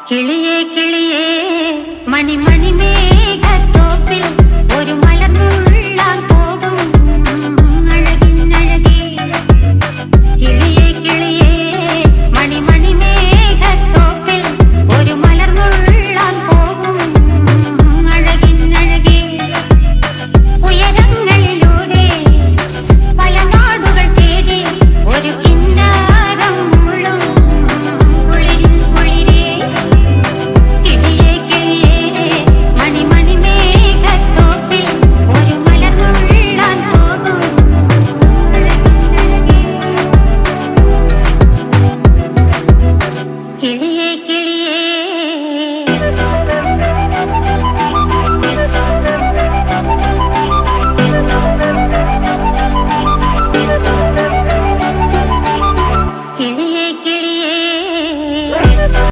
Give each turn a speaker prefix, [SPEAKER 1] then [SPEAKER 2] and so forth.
[SPEAKER 1] കിളിയേ കിളിയേ മണിമണി മേഘത്തോപ്പിൽ ഒരു മലർന്നുള്ളാൻ പോകും അഴകിനഴകേ. കിളിയേ കിളിയേ മണിമണി മേഘത്തോപ്പിൽ ഒരു മലർന്നുള്ളാൻ പോകും അഴകിനഴകേ. ഉയരങ്ങളിലൂടെ പല നാടുകൾ തേടി ഒരു കിന്നാരം മുള്ളും കുളിരിൻ കുളിരേ. കിളിയേ കിളിയേ മണിമണി മേഘത്തോപ്പിൽ ഒരു മലർന്നുള്ളാൻ പോകും അഴകിനഴകേ. കിളിയേ കിളിയേ